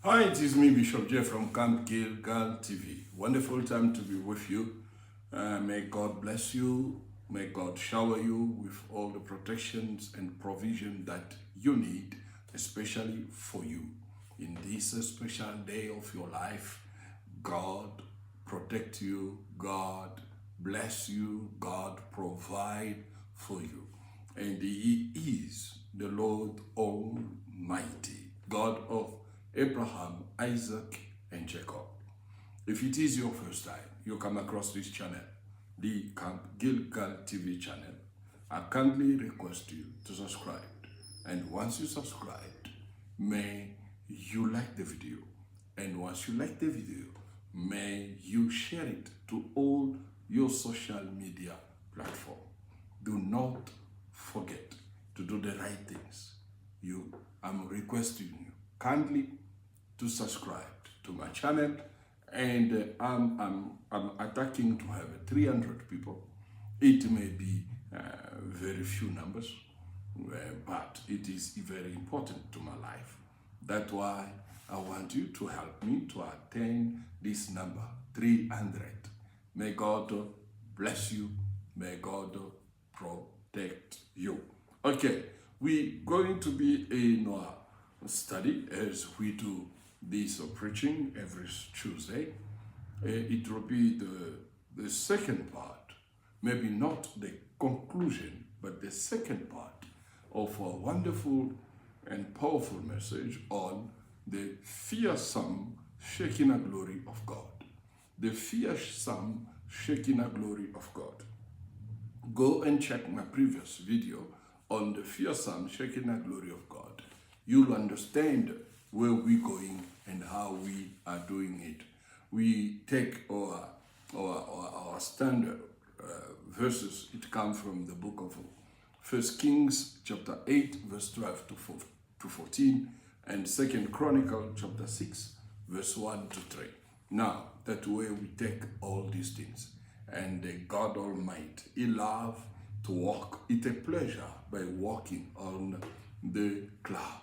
Hi, it is me, Bishop J from Camp Gilgal TV. Wonderful time to be with you. May God bless you. May God shower you with all the protections and provision that you need, especially for you. In this special day of your life, God protect you, God bless you, God provide for you. And He is the Lord Almighty, God of Abraham, Isaac, and Jacob. If it is your first time you come across this channel, the Camp Gilgal TV channel, I kindly request you to subscribe. And once you subscribe, may you like the video. And once you like the video, may you share it to all your social media platform. Do not forget to do the right things. I'm requesting you kindly to subscribe to my channel, and I'm attacking to have 300 people. It may be very few numbers, but it is very important to my life. That's why I want you to help me to attain this number, 300. May God bless you. May God protect you. Okay, we're going to be in our study as we do this preaching every Tuesday. It will be the second part, maybe not the conclusion, but the second part of a wonderful and powerful message on the fearsome Shekinah glory of God. The fearsome Shekinah glory of God. Go and check my previous video on the fearsome Shekinah glory of God. You'll understand where we're going and how we are doing it. We take our standard verses. It comes from the book of 1 Kings chapter 8 verse 12 to 14 and 2 Chronicle chapter 6 verse 1 to 3. Now, that way we take all these things. And God Almighty, He loves to walk. It's a pleasure by walking on the cloud.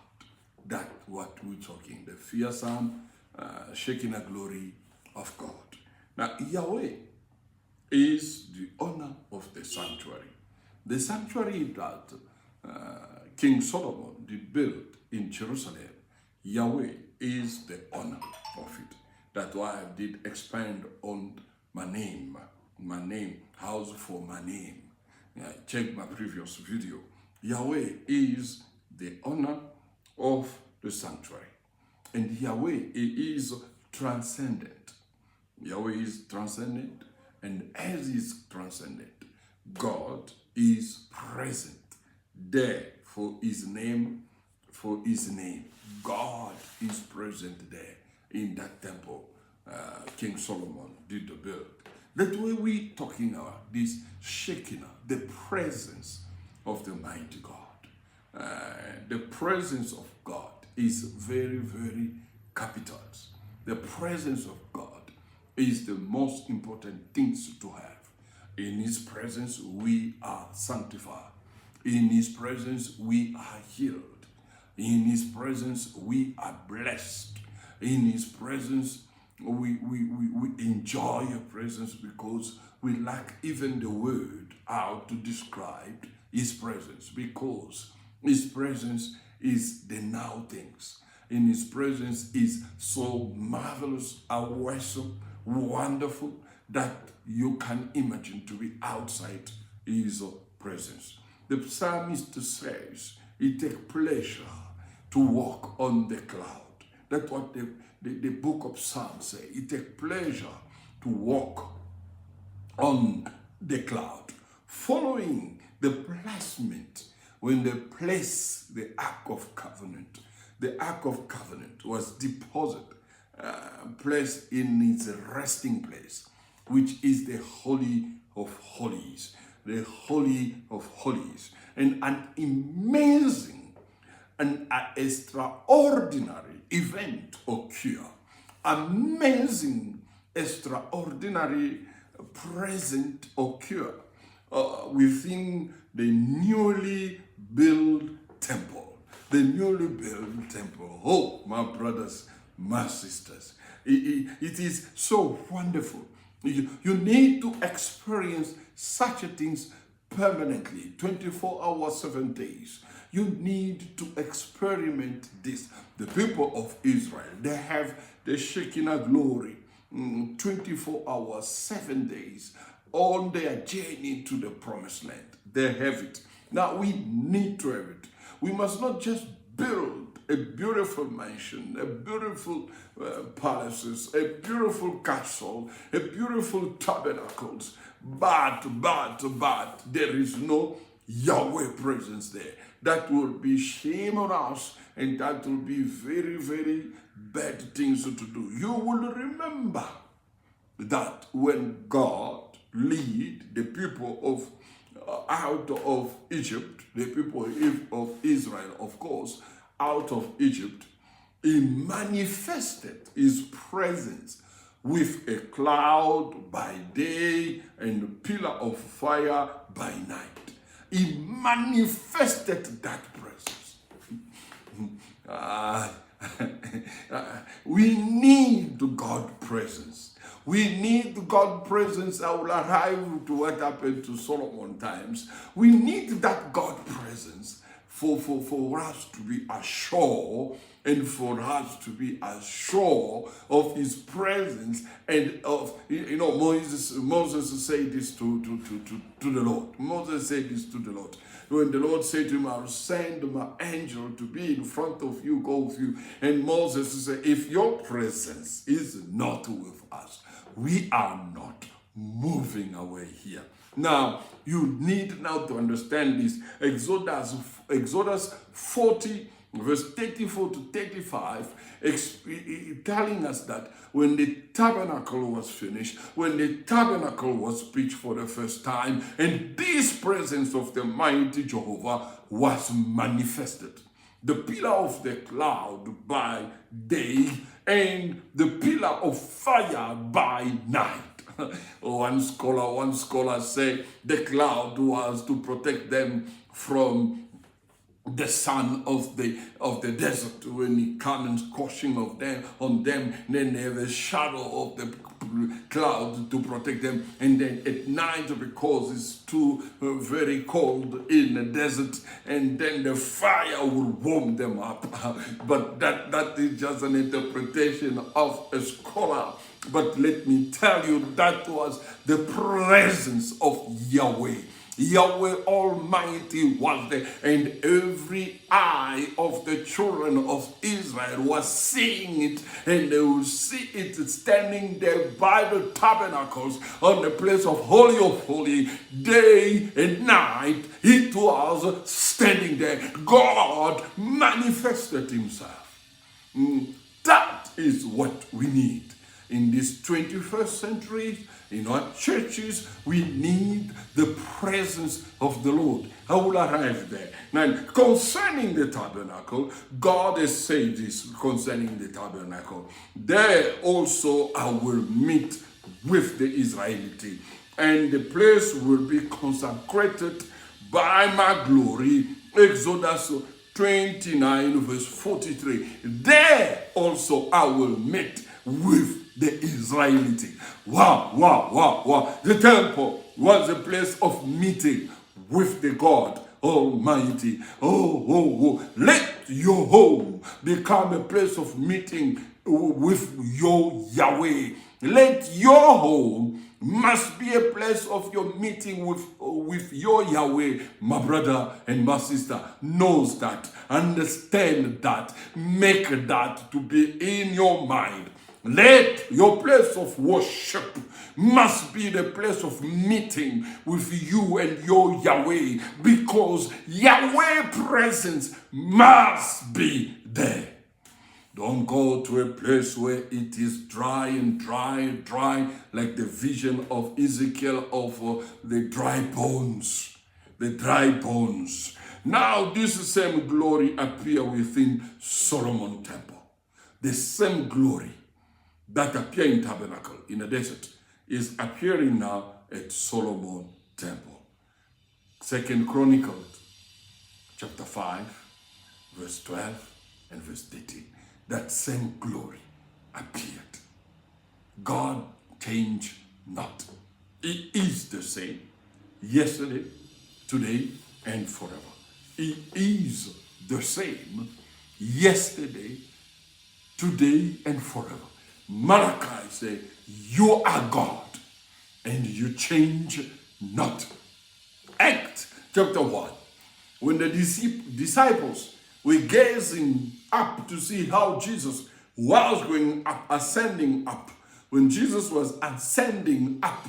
That's what we're talking, the fearsome Shekinah glory of God. Now, Yahweh is the owner of the sanctuary. The sanctuary that King Solomon did build in Jerusalem, Yahweh is the owner of it. That's why I did expand on my name, house for my name. Check my previous video. Yahweh is the owner of the sanctuary. And Yahweh is transcendent. Yahweh is transcendent, and as is transcendent, God is present there for his name, God is present there in that temple King Solomon did the build. That way we talking about this Shekinah, the presence of the mighty God. The presence of God is very, very capital. The presence of God is the most important things to have. In His presence, we are sanctified. In His presence, we are healed. In His presence, we are blessed. In His presence, we enjoy your presence because we lack even the word how to describe His presence, because His presence is the now things. In His presence is so marvelous, awesome, wonderful that you can imagine to be outside His presence. The psalmist says, he takes pleasure to walk on the cloud. That's what the book of Psalms says. He takes pleasure to walk on the cloud, following the placement when they placed the Ark of Covenant. The Ark of Covenant was deposited, placed in its resting place, which is the Holy of Holies. The Holy of Holies. And an amazing and an extraordinary event occur. Amazing, extraordinary present occur within the newly built temple. The newly built temple. Oh, my brothers, my sisters. It is so wonderful. You need to experience such things permanently, 24 hours, 7 days. You need to experiment this. The people of Israel, they have the Shekinah glory, 24 hours, 7 days, on their journey to the promised land. They have it. Now we need to have it. We must not just build a beautiful mansion, a beautiful palaces, a beautiful castle, a beautiful tabernacles, but there is no Yahweh presence there. That will be shame on us, and that will be very, very bad things to do. You will remember that when God lead the people of out of Egypt, the people of Israel, of course, out of Egypt, he manifested his presence with a cloud by day and a pillar of fire by night. He manifested that presence. We need God's presence. We need God's presence. I will arrive to what happened to Solomon times. We need that God presence for us to be assured, and for us to be assured of his presence, and of, Moses said this to the Lord. Moses said this to the Lord. When the Lord said to him, I'll send my angel to be in front of you, go with you. And Moses said, if your presence is not with us, we are not moving away here. Now, you need now to understand this. Exodus 40, verse 34 to 35, telling us that when the tabernacle was finished, when the tabernacle was pitched for the first time, and this presence of the mighty Jehovah was manifested. The pillar of the cloud by day and the pillar of fire by night. One scholar said the cloud was to protect them from the sun of the desert when he comes scorching on them. Then they have a shadow of the cloud to protect them, and then at night, because it's too very cold in the desert, and then the fire will warm them up. But that is just an interpretation of a scholar. But let me tell you, that was the presence of Yahweh. Yahweh Almighty was there, and every eye of the children of Israel was seeing it, and they will see it standing there by the tabernacles on the place of Holy of Holy, day and night. It was standing there. God manifested himself. That is what we need. In this 21st century, in our churches, we need the presence of the Lord. I will arrive there. Now, concerning the tabernacle, God has said this concerning the tabernacle. There also I will meet with the Israelite, and the place will be consecrated by my glory. Exodus 29 verse 43. There also I will meet with the Israelite. Wow. The temple was a place of meeting with the God Almighty. Let your home become a place of meeting with your Yahweh. Let your home must be a place of your meeting with your Yahweh. My brother and my sister knows that, understand that, make that to be in your mind. Let your place of worship must be the place of meeting with you and your Yahweh, because Yahweh presence must be there. Don't go to a place where it is dry, like the vision of Ezekiel of the dry bones. The dry bones. Now this same glory appear within Solomon temple. The same glory that appeared in tabernacle in the desert is appearing now at Solomon temple. 2 Chronicles chapter 5, verse 12 and verse 13. That same glory appeared. God changed not. He is the same yesterday, today, and forever. He is the same yesterday, today, and forever. Malachi says, you are God, and you change not. Acts chapter 1. When the disciples were gazing up to see how Jesus was going up, ascending up, when Jesus was ascending up,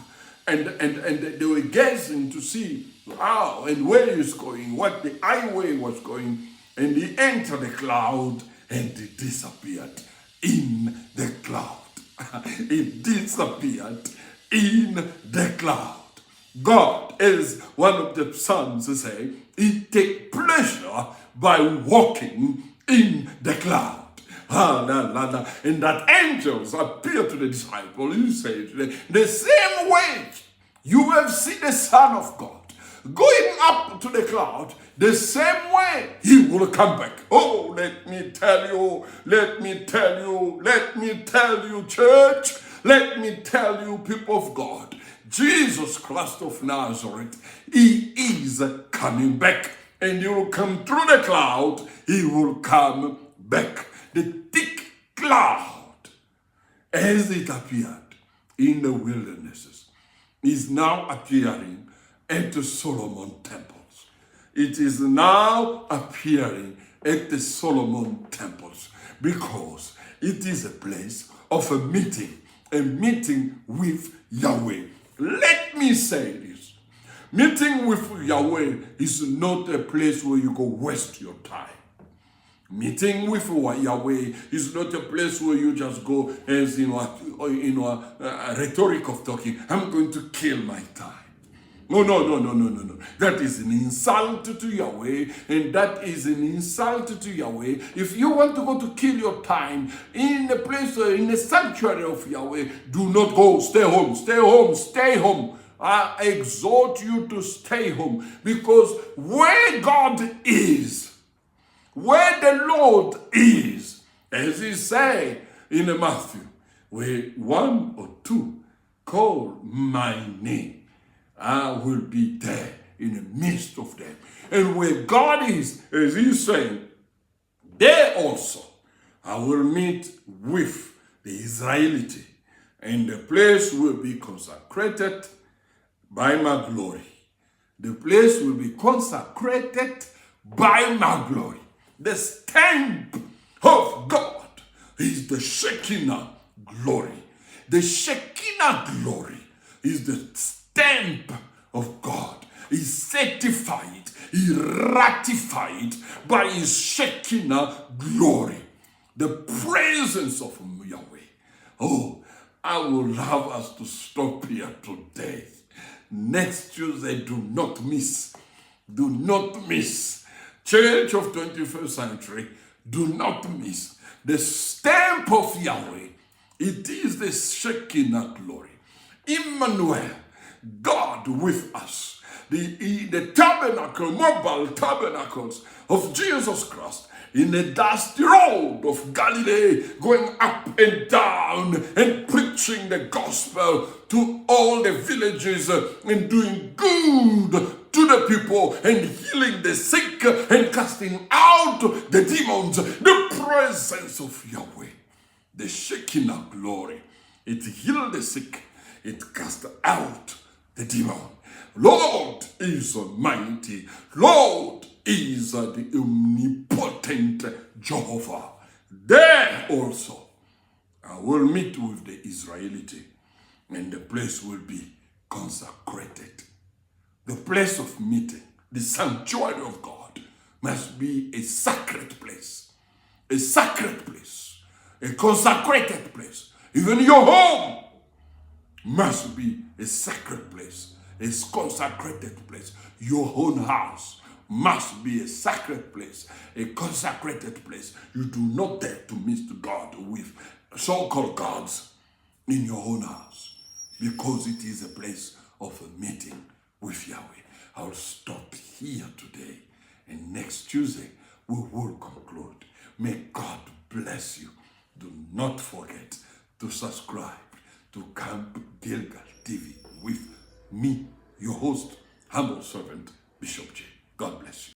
and they were gazing to see how and where he's going, what the highway was going, and he entered the cloud and he disappeared in the cloud. He disappeared in the cloud. God, as one of the Psalms say, he take pleasure by walking in the cloud. And that angels appear to the disciples. He said, the same way you have seen the Son of God going up to the cloud, the same way he will come back. Oh, let me tell you, church, let me tell you, people of God, Jesus Christ of Nazareth, he is coming back, and he will come through the cloud, he will come back. The thick cloud, as it appeared in the wildernesses, is now appearing at the Solomon temples. It is now appearing at the Solomon temples because it is a place of a meeting with Yahweh. Let me say this. Meeting with Yahweh is not a place where you go waste your time. Meeting with Yahweh is not a place where you just go as a rhetoric of talking. I'm going to kill my time. No. That is an insult to Yahweh, and that is an insult to Yahweh. If you want to go to kill your time in a place, in the sanctuary of Yahweh, do not go. Stay home. I exhort you to stay home, because where God is, where the Lord is, as he said in Matthew, where one or two call my name, I will be there in the midst of them. And where God is, as he's saying, there also I will meet with the Israelite, and the place will be consecrated by my glory. The place will be consecrated by my glory. The stamp of God is the Shekinah glory. The Shekinah glory is the stamp of God. Is certified, is ratified by his Shekinah glory. The presence of Yahweh. Oh, I would love us to stop here today. Next Tuesday, do not miss. Do not miss. Church of 21st century, do not miss. The stamp of Yahweh, it is the Shekinah glory. Emmanuel, God with us. The tabernacle, mobile tabernacles of Jesus Christ in the dusty road of Galilee, going up and down and preaching the gospel to all the villages and doing good to the people and healing the sick and casting out the demons. The presence of Yahweh, the Shekinah glory, it healed the sick, it cast out the demon. Lord is almighty. Lord is the omnipotent Jehovah. There also I will meet with the Israelite, and the place will be consecrated. The place of meeting, the sanctuary of God, must be a sacred place. A sacred place. A consecrated place. Even your home must be a sacred place. A consecrated place. Your own house must be a sacred place. A consecrated place. You do not dare to mix God with so-called gods in your own house, because it is a place of a meeting with Yahweh. I'll stop here today, and next Tuesday we will conclude. May God bless you. do not forget to subscribe to Camp Gilgal TV with me, your host, humble servant, Bishop J. God bless you.